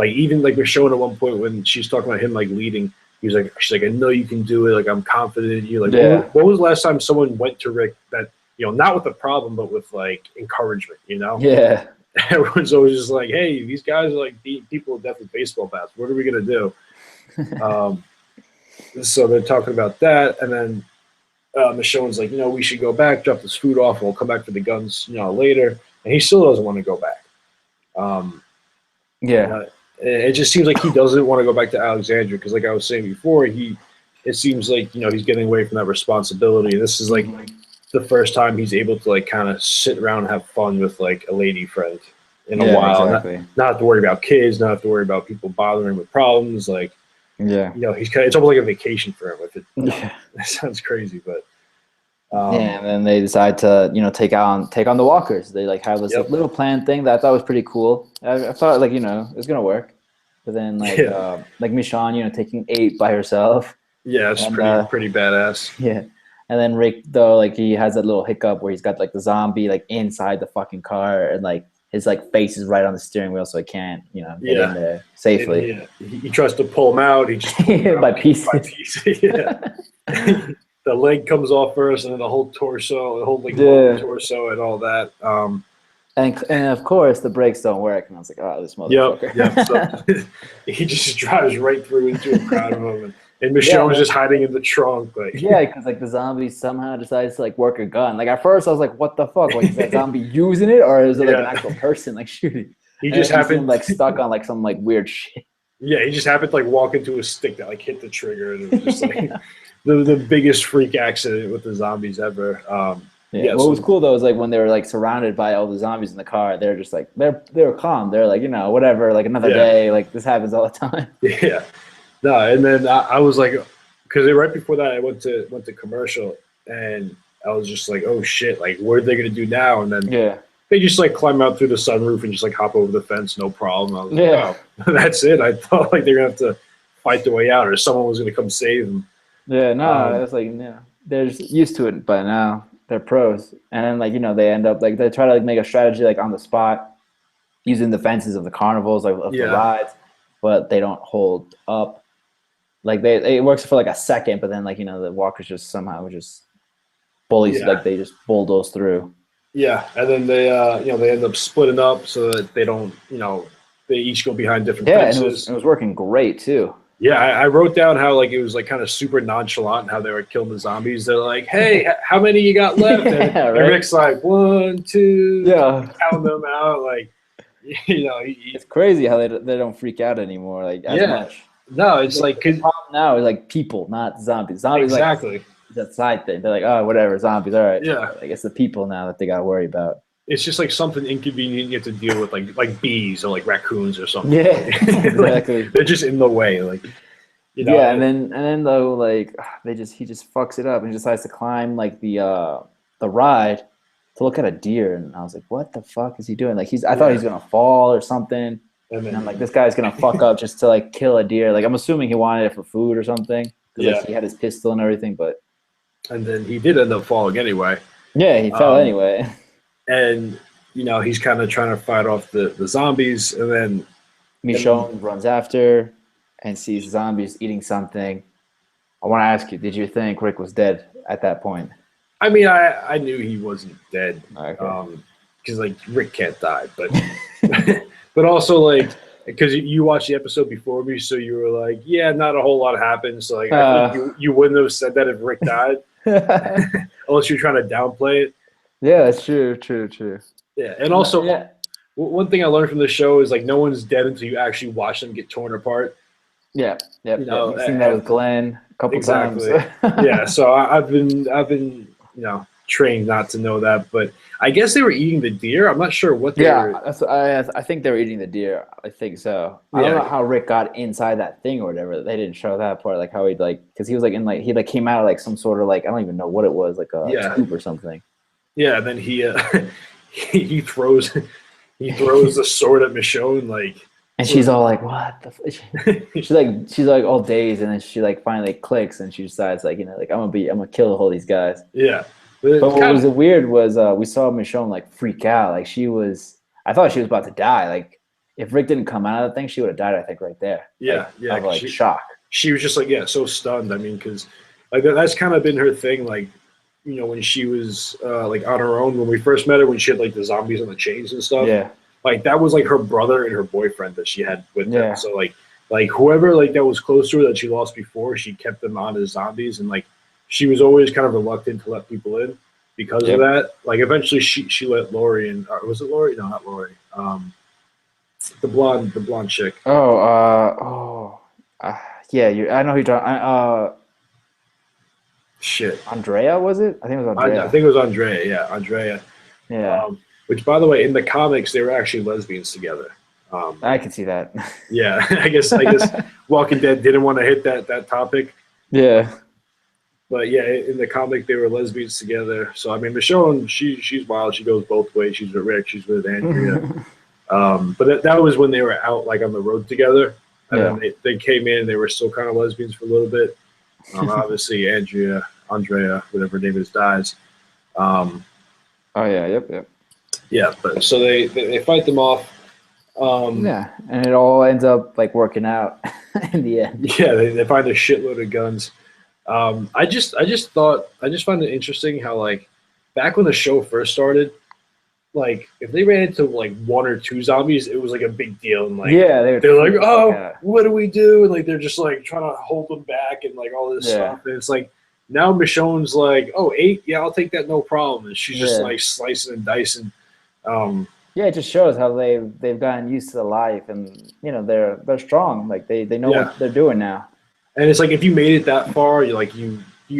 even like we're showing at one point when she's talking about him like leading, she's like, I know you can do it. Like, I'm confident in you. Like, Yeah. when was the last time someone went to Rick that, not with a problem, but with like encouragement, Yeah. Everyone's always just like, hey, these guys are like beating people with death with baseball bats. What are we going to do? So they're talking about that. And then Michonne's like, we should go back, drop this food off, and we'll come back for the guns, later. And he still doesn't want to go back. Yeah. It just seems like he doesn't want to go back to Alexandria because, like I was saying before, it seems like he's getting away from that responsibility. And this is like the first time he's able to like kind of sit around and have fun with like a lady friend in a while. Exactly. Not have to worry about kids, not have to worry about people bothering him with problems. Like, Yeah. it's almost like a vacation for him. With it, Yeah. that sounds crazy, but yeah, and then they decide to, take on the walkers. They like have this Yep. like, little plan thing that I thought was pretty cool. I thought like, it was gonna work. But then like like Michonne, taking 8 by herself. yeah, it's And, pretty badass. Yeah. And then Rick though, like he has that little hiccup where he's got like the zombie like inside the fucking car and like his like face is right on the steering wheel so he can't, get in there safely. He tries to pull him out. He just pulls him By out pieces. Yeah. The leg comes off first, and then the whole torso, the whole like lower torso, and all that. And of course the brakes don't work, and I was like, oh, this motherfucker. So he just drives right through into a crowd of them, and Michonne was just hiding in the trunk, like because like the zombie somehow decides to like work a gun. Like at first I was like, what the fuck? Like is that zombie using it, or is it like an actual person like shooting? He just happened like stuck on like some like weird shit. Yeah, he just happened to like walk into a stick that like hit the trigger, and it was just like the biggest freak accident with the zombies ever. What was cool though is like when they were like surrounded by all the zombies in the car, they're just like they were calm. They're like whatever, like another day. Like this happens all the time. Yeah, no, and then I was like, because right before that I went to commercial, and I was just like, oh shit, like what are they gonna do now? And then they just like climb out through the sunroof and just like hop over the fence, no problem. I was like, oh, that's it. I thought like they're gonna have to fight their way out, or someone was gonna come save them. Yeah, no, it's like they're just used to it by now. They're pros, and then like they end up like they try to like make a strategy like on the spot using the fences of the carnivals like of the rides, but they don't hold up. Like it works for like a second, but then like the walkers just somehow just bullies like they just bulldoze through. Yeah, and then they they end up splitting up so that they don't they each go behind different fences. And it was working great too. Yeah, I wrote down how like it was like kind of super nonchalant how they were killing the zombies. They're like, "Hey, how many you got left?" And Rick's like, 1, 2, counting them out. Like, it's crazy how they don't freak out anymore like as much. No, it's like the problem now is like people, not zombies. Zombies exactly like that side thing. They're like, oh, whatever, zombies. All right. Yeah, I guess the people now that they got to worry about. It's just like something inconvenient you have to deal with, like bees or like raccoons or something. Yeah, exactly. They're just in the way, like Yeah, and then though, like he just fucks it up and decides to climb like the ride to look at a deer, and I was like, what the fuck is he doing? Like I thought he's gonna fall or something, and I'm like, this guy's gonna fuck up just to like kill a deer. Like I'm assuming he wanted it for food or something. Like, he had his pistol and everything, and then he did end up falling anyway. Yeah, he fell anyway. And he's kind of trying to fight off the zombies, and then Michonne runs after and sees zombies eating something. I want to ask you, did you think Rick was dead at that point? I mean, I knew he wasn't dead, okay. Because like Rick can't die, but but also like because you watched the episode before me, so you were like, yeah, not a whole lot happened. So like I think you wouldn't have said that if Rick died, unless you're trying to downplay it. Yeah, that's true. Yeah, and also one thing I learned from the show is like no one's dead until you actually watch them get torn apart. Yeah. I've seen that with Glenn a couple times. Yeah, so I've been trained not to know that, but I guess they were eating the deer. I'm not sure what they were. I think they were eating the deer. I think so. I don't know how Rick got inside that thing or whatever. They didn't show that part, like how he like because he was like in like he like came out of like some sort of like I don't even know what it was, like a scoop or something. Yeah, and then he he throws the sword at Michonne like, and she's all like, "What the?" she's like all dazed, and then she like finally clicks, and she decides like like I'm gonna kill all these guys. Yeah, but what was weird was we saw Michonne like freak out, like I thought she was about to die. Like if Rick didn't come out of the thing, she would have died. I think right there. Yeah, of like shock. she was just like, yeah, so stunned. I mean, because like that's kind of been her thing, like, you know, when she was like on her own when we first met her, when she had like the zombies on the chains and stuff. Yeah. Like that was like her brother and her boyfriend that she had with them. Yeah. So like whoever like that was close to her that she lost before, she kept them on as zombies, and like she was always kind of reluctant to let people in because of that. Like eventually she let Lori in. Was it Lori? No, not Lori. The blonde chick. Yeah. I know who you're talking. Shit. Andrea, was it? I think it was Andrea. I think it was Andrea. Yeah, Andrea. Yeah. Which, by the way, in the comics, they were actually lesbians together. I can see that. Yeah, I guess Walking Dead didn't want to hit that topic. Yeah. But yeah, in the comic, they were lesbians together. So I mean, Michonne, she's wild. She goes both ways. She's with Rick. She's with Andrea. But that was when they were out like on the road together, and then they came in. They were still kind of lesbians for a little bit. Obviously, Andrea, whatever her name is, dies. Oh yeah. Yep. Yeah, but so they fight them off. Yeah, and it all ends up like working out in the end. Yeah, they find a shitload of guns. I just find it interesting how like back when the show first started, like if they ran into like one or two zombies, it was like a big deal, and like they're like, oh, what do we do? And like they're just like trying to hold them back and like all this stuff. And it's like now Michonne's like, oh, 8, yeah, I'll take that, no problem. And she's just like slicing and dicing. Yeah, it just shows how they've gotten used to the life, and you know they're strong. Like they know what they're doing now. And it's like if you made it that far, you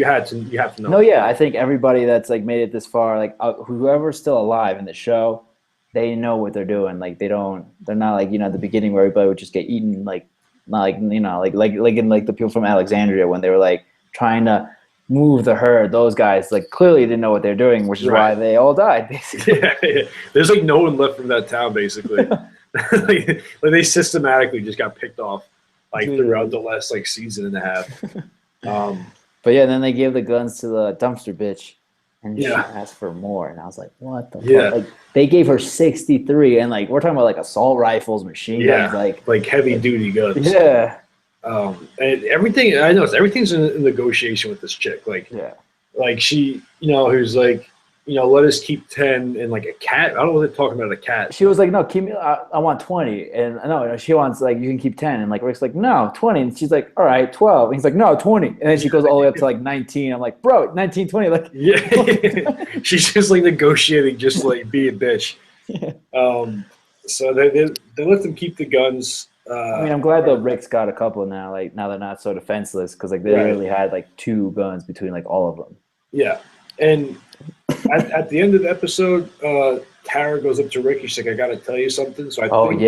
have to know. No, yeah, I think everybody that's like made it this far, like whoever's still alive in the show, they know what they're doing. Like they're not like, you know, at the beginning where everybody would just get eaten, like not like, you know, like in like the people from Alexandria when they were like trying to move the herd. Those guys like clearly didn't know what they're doing, which is why they all died basically. Yeah. There's like no one left from that town basically. like they systematically just got picked off like throughout the last like season and a half. But yeah, then they gave the guns to the dumpster bitch, and she asked for more, and I was like, "What the fuck?" Like they gave her 63, and like we're talking about like assault rifles, machine guns, like heavy duty guns. Yeah. And everything I know, everything's in negotiation with this chick. Like she, you know, who's like, you know, let us keep 10 and like a cat. I don't know what they're talking about, a cat. She was like, no, keep me. I want 20, and no, she wants like you can keep 10, and like Rick's like, no, 20, and she's like, all right, 12, and he's like, no, 20, and then she goes all the way up to like 19. I'm like, bro, 19, 20, like she's just like negotiating, just like be a bitch. So they let them keep the guns. I mean, I'm glad that Rick's got a couple now. Like now they're not so defenseless because like they really had like 2 guns between like all of them. Yeah, and at the end of the episode, Tara goes up to Rick. She's like, I got to tell you something. So I think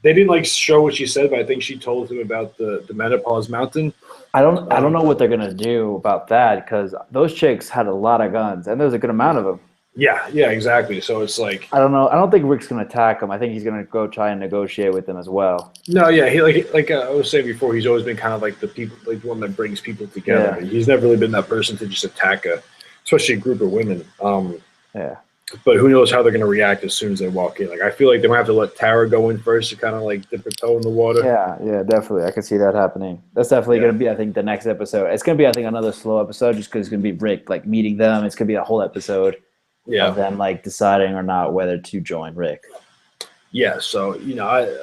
they didn't like show what she said, but I think she told him about the menopause mountain. I don't know what they're gonna do about that because those chicks had a lot of guns and there's a good amount of them. Yeah, exactly. So it's like I don't know. I don't think Rick's gonna attack him. I think he's gonna go try and negotiate with them as well. No, yeah, he like I was saying before, he's always been kind of like the people, like the one that brings people together. Yeah. He's never really been that person to just attack especially a group of women. But who knows how they're gonna react as soon as they walk in? Like I feel like they're gonna have to let Tara go in first to kind of like dip her toe in the water. Yeah, definitely. I can see that happening. That's definitely gonna be, I think, the next episode. It's gonna be, I think, another slow episode just because it's gonna be Rick like meeting them. It's gonna be a whole episode. Of them like deciding or not whether to join Rick. Yeah, so you know,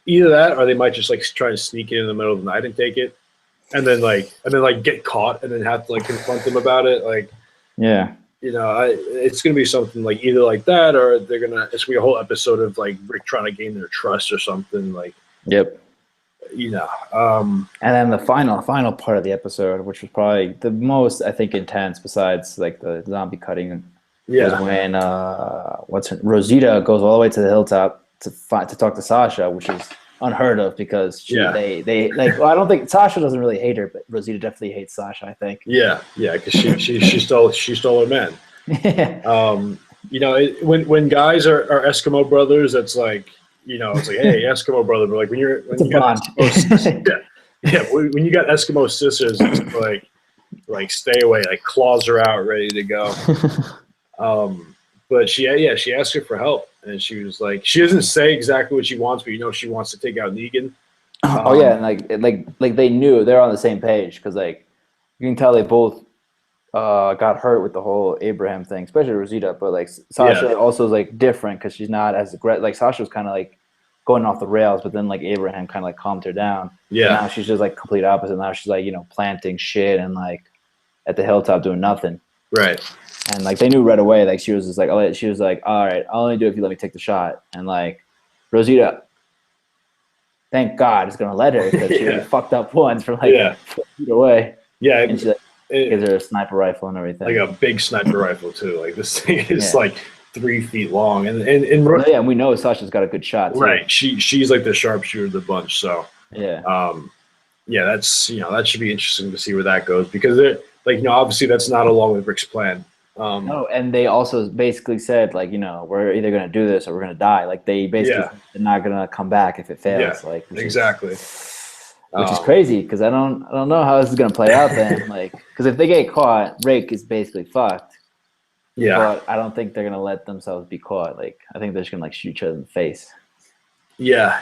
either that or they might just like try to sneak in the middle of the night and take it, and then get caught and then have to like confront them about it. Like, you know, it's gonna be something like either like that or it's gonna be a whole episode of like Rick trying to gain their trust or something like. You know, and then the final part of the episode, which was probably the most I think intense, besides like the zombie cutting. Was when Rosita goes all the way to the hilltop to talk to Sasha, which is unheard of because they like. Well, I don't think Sasha doesn't really hate her, but Rosita definitely hates Sasha. I think. Yeah, because she stole her man. You know, when guys are Eskimo brothers, that's like, you know, it's like, hey, Eskimo brother, but like when you got when you got Eskimo sisters, it's like stay away, like claws are out, ready to go. But she asked her for help, and she was like, she doesn't say exactly what she wants, but you know she wants to take out Negan. Oh yeah, and like they knew they're on the same page because like you can tell they both got hurt with the whole Abraham thing, especially Rosita. But like Sasha also is like different because she's not as aggressive. Like Sasha was kind of like going off the rails, but then like Abraham kind of like calmed her down. Yeah. And now she's just like complete opposite. Now she's like planting shit and like at the hilltop doing nothing. Right. And like they knew right away. Like she was just like, she was like, all right, I'll only do it if you let me take the shot. And like Rosita, thank God, is gonna let her because she already fucked up once from like 4 feet away. Yeah. And she like gives her a sniper rifle and everything. Like a big sniper rifle too. Like this thing is like 3 feet long, and and we know Sasha's got a good shot too. Right. She's like the sharpshooter of the bunch. So that's that should be interesting to see where that goes because they're like obviously that's not along with Rick's plan. No, and they also basically said like we're either gonna do this or we're gonna die. Like they basically they're not gonna come back if it fails. Like exactly. Which is crazy because I don't know how this is gonna play out then. Like because if they get caught, Rick is basically fucked. Yeah. But I don't think they're gonna let themselves be caught. Like I think they're just gonna like shoot each other in the face. Yeah,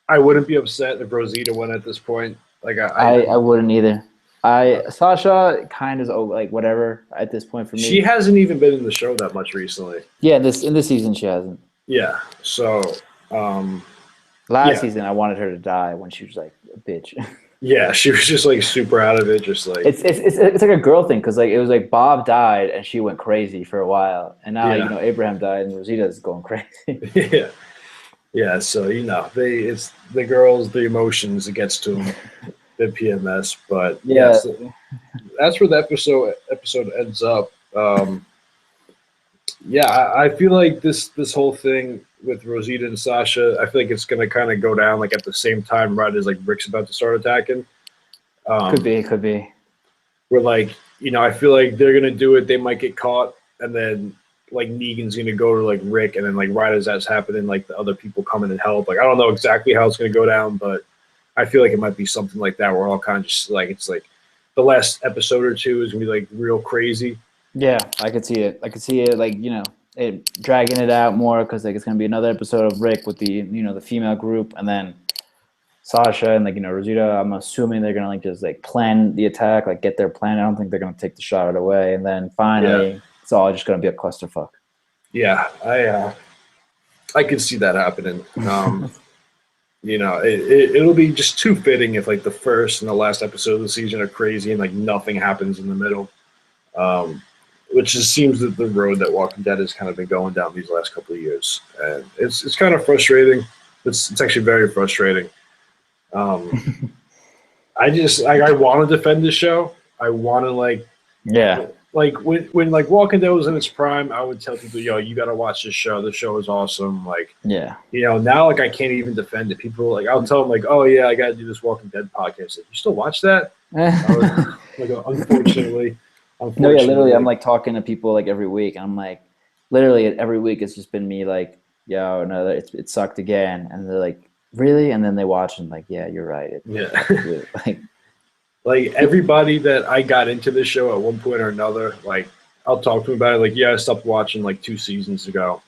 I wouldn't be upset if Rosita went at this point. Like I wouldn't either. Sasha kind of like whatever at this point for me. She hasn't even been in the show that much recently. Yeah, in this season she hasn't. Yeah. So last season I wanted her to die when she was like a bitch. Yeah, she was just like super out of it, just like it's like a girl thing because like it was like Bob died and she went crazy for a while, and now Abraham died and Rosita's going crazy. Yeah. So it's the girls, the emotions it gets to them, the PMS, but that's where the episode ends up. I feel like this whole thing with Rosita and Sasha, I feel like it's gonna kind of go down like at the same time, right as like Rick's about to start attacking. Could be. Where like I feel like they're gonna do it. They might get caught, and then like Negan's gonna go to like Rick, and then like right as that's happening, like the other people come in and help. Like I don't know exactly how it's gonna go down, but I feel like it might be something like that. Where all kind of just like it's like the last episode or two is gonna be like real crazy. Yeah, I could see it. Like it dragging it out more because like it's gonna be another episode of Rick with the the female group, and then Sasha and like Rosita. I'm assuming they're gonna like just like plan the attack, like get their plan. I don't think they're gonna take the shot right away, and then finally it's all just gonna be a clusterfuck. Yeah, I can see that happening. It'll be just too fitting if like the first and the last episode of the season are crazy and like nothing happens in the middle. Which just seems that the road that Walking Dead has kind of been going down these last couple of years, and it's kind of frustrating. It's actually very frustrating. I want to defend this show. I want to like when like Walking Dead was in its prime, I would tell people, yo, you got to watch this show. The show is awesome. Like now like I can't even defend it. People like I'll tell them like, oh yeah, I got to do this Walking Dead podcast. Like, you still watch that? Unfortunately. No, yeah, literally, I'm like talking to people like every week, and I'm like, literally every week it's just been me like, yo, no, it sucked again, and they're like, really? And then they watch and like, yeah, you're right. Like everybody that I got into this show at one point or another, like I'll talk to them about it. Like, yeah, I stopped watching like 2 seasons ago.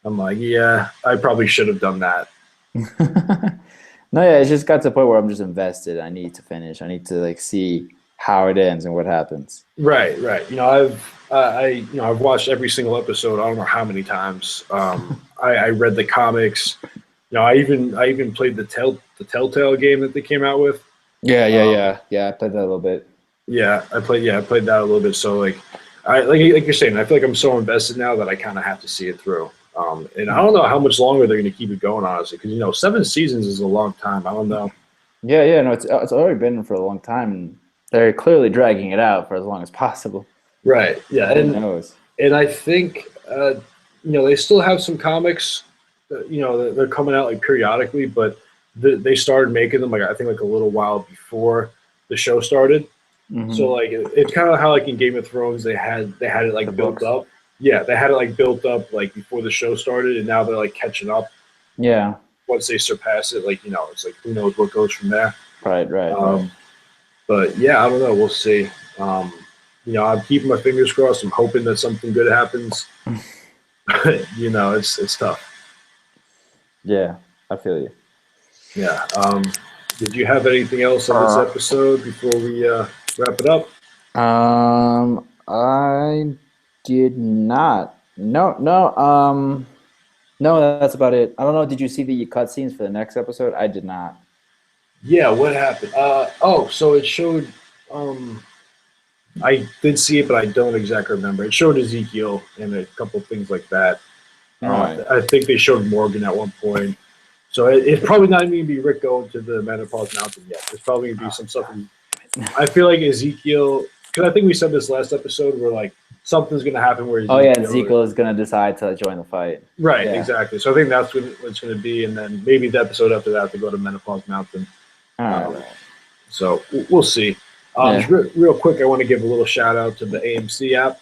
I'm like, yeah, I probably should have done that. No, yeah, it just got to the point where I'm just invested. I need to finish. I need to like see how it ends and what happens. Right. I've watched every single episode. I don't know how many times. I read the comics. I even played the Telltale game that they came out with. Yeah. I played that a little bit. Yeah, I played that a little bit. So like you're saying, I feel like I'm so invested now that I kind of have to see it through. And I don't know how much longer they're going to keep it going, honestly, because 7 seasons is a long time. I don't know. Yeah, no, it's already been for a long time, and they're clearly dragging it out for as long as possible. Right. Yeah. And I think they still have some comics. They're coming out like periodically, but they started making them like I think like a little while before the show started. Mm-hmm. So like it's kind of how like in Game of Thrones they had it like built up. Yeah, they had it like built up like before the show started, and now they're like catching up. Yeah. Once they surpass it, like it's like who knows what goes from there. Right. But yeah, I don't know. We'll see. I'm keeping my fingers crossed. I'm hoping that something good happens. It's tough. Yeah, I feel you. Yeah. Did you have anything else on this episode before we wrap it up? I did not. No, that's about it. I don't know. Did you see the cutscenes for the next episode? I did not. Yeah, what happened? So it showed. I did see it, but I don't exactly remember. It showed Ezekiel and a couple of things like that. Right. I think they showed Morgan at one point. So it's probably not even going to be Rick going to the Menopause Mountain yet. There's probably going to be some stuff. I feel like Ezekiel, because I think we said this last episode, where like something's going to happen where Ezekiel is going to decide to join the fight. Right, Yeah. Exactly. So I think that's what it's going to be, and then maybe the episode after that to go to Menopause Mountain. So we'll see. Real quick, I want to give a little shout out to the AMC app,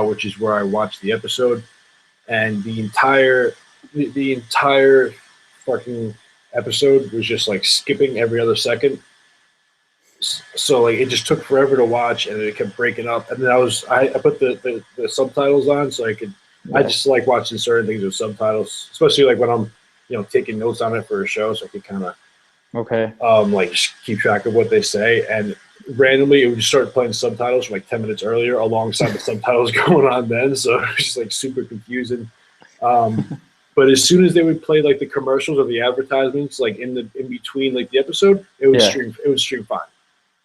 which is where I watched the episode, and the entire fucking episode was just like skipping every other second. So like it just took forever to watch, and it kept breaking up. And then I put the subtitles on so I could. Yeah. I just like watching certain things with subtitles, especially like when I'm taking notes on it for a show, so I could kind of like just keep track of what they say. And randomly, it would just start playing subtitles from like 10 minutes earlier, alongside the subtitles going on then. So it was just like super confusing. But as soon as they would play like the commercials or the advertisements, like in between like the episode, it would stream. It would stream fine.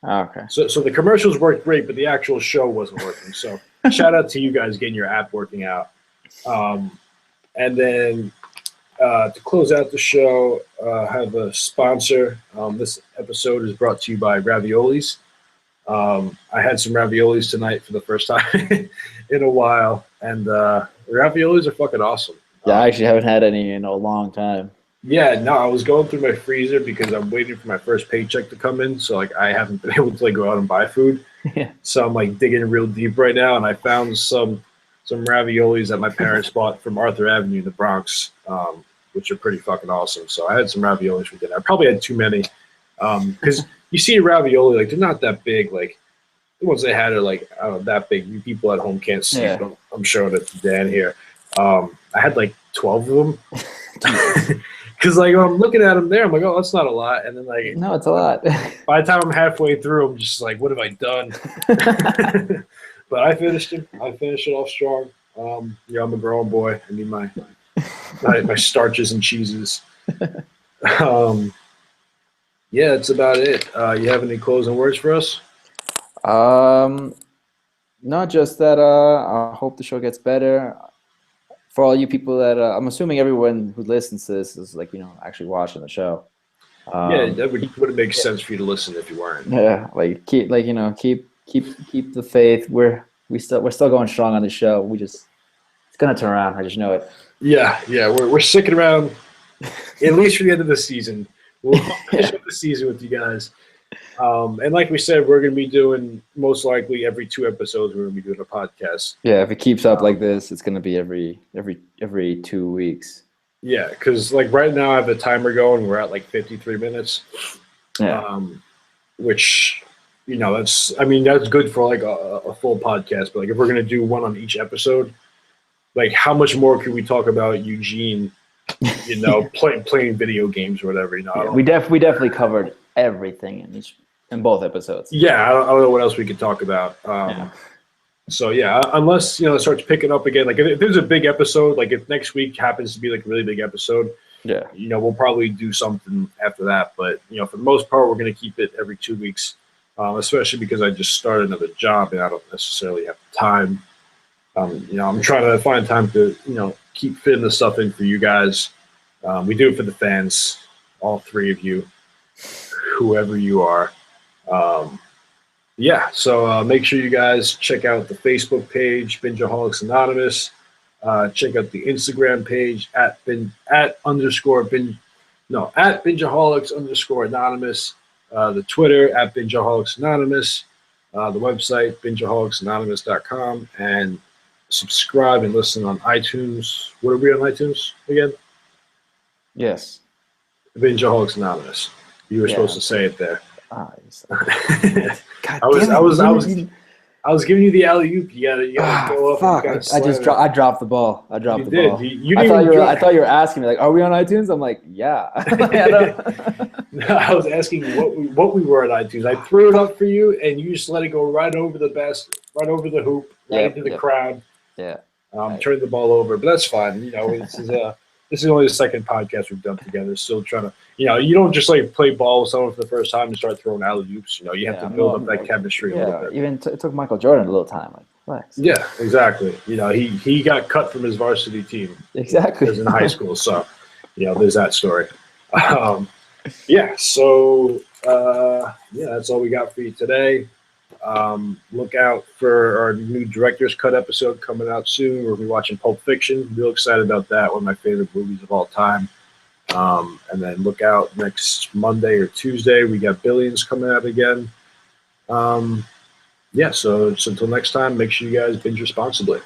Okay. So the commercials worked great, but the actual show wasn't working. So shout out to you guys getting your app working out. And then to close out the show, have a sponsor. This episode is brought to you by Raviolis. I had some raviolis tonight for the first time in a while, and raviolis are fucking awesome. Yeah, I actually haven't had any in a long time. Yeah, no, I was going through my freezer because I'm waiting for my first paycheck to come in, so like I haven't been able to like go out and buy food. Yeah. So I'm like digging real deep right now, and I found some raviolis that my parents bought from Arthur Avenue in the Bronx, which are pretty fucking awesome. So I had some raviolis for dinner. I probably had too many because you see a ravioli, like they're not that big. Like the ones they had are like, I don't know, that big. You people at home can't see. Yeah. I'm showing it to Dan here. I had like 12 of them. Because like when I'm looking at them there, I'm like, oh, that's not a lot. And then like, no, it's a lot. By the time I'm halfway through, I'm just like, what have I done? But I finished it. I finished it off strong. I'm a grown boy. I need my starches and cheeses. Yeah, that's about it. You have any closing words for us? Not just that. I hope the show gets better. For all you people that I'm assuming everyone who listens to this is like actually watching the show. Yeah, that would make sense for you to listen if you weren't. Yeah, like keep the faith. We're still going strong on the show. It's gonna turn around. I just know it. Yeah, we're sticking around at least for the end of the season. We'll finish up the season with you guys. And like we said, we're going to be doing most likely every 2 episodes. We're going to be doing a podcast. Yeah, if it keeps up like this, it's going to be every 2 weeks. Yeah, because like right now I have a timer going. We're at like 53 minutes. Yeah. Which that's good for like a full podcast. But like if we're going to do one on each episode, like how much more can we talk about Eugene? Playing video games or whatever. Yeah, we definitely covered everything in both episodes. Yeah, I don't know what else we could talk about. So yeah, unless it starts picking up again. Like if there's a big episode, like if next week happens to be like a really big episode, yeah, we'll probably do something after that. But for the most part, we're going to keep it every 2 weeks, especially because I just started another job and I don't necessarily have time. I'm trying to find time to keep fitting the stuff in for you guys. We do it for the fans, all 3 of you, whoever you are. So make sure you guys check out the Facebook page, Bingeaholics Anonymous. Check out the Instagram page at Bingeaholics_Anonymous. The Twitter at Bingeaholics Anonymous. The website, bingeaholics.anonymous.com. And subscribe and listen on iTunes. What are we on iTunes again? Yes. Bingeaholics Anonymous. You were supposed to say it there. God I was giving you the alley oop. You gotta go up. Fuck! And I kinda just slam it. I dropped the ball. I dropped You the did. ball. You I didn't thought even you were. drop I thought you were asking me like, "Are we on iTunes?" I'm like, "Yeah." I was asking what we were on iTunes. I threw it up for you, and you just let it go right over the right over the hoop, right into the crowd. Yeah. Turned the ball over, but that's fine. This is only the second podcast we've done together. Still trying to, you don't just like play ball with someone for the first time and start throwing alley oops. You have to build up that chemistry a little bit. Even it took Michael Jordan a little time. Like, flex. Yeah, exactly. He got cut from his varsity team. Exactly. He was in high school, so there's that story. Yeah. So that's all we got for you today. Look out for our new director's cut episode coming out soon. We'll be watching Pulp Fiction. Real excited about that. One of my favorite movies of all time. And then look out next Monday or Tuesday. We got Billions coming out again. So until next time, make sure you guys binge responsibly.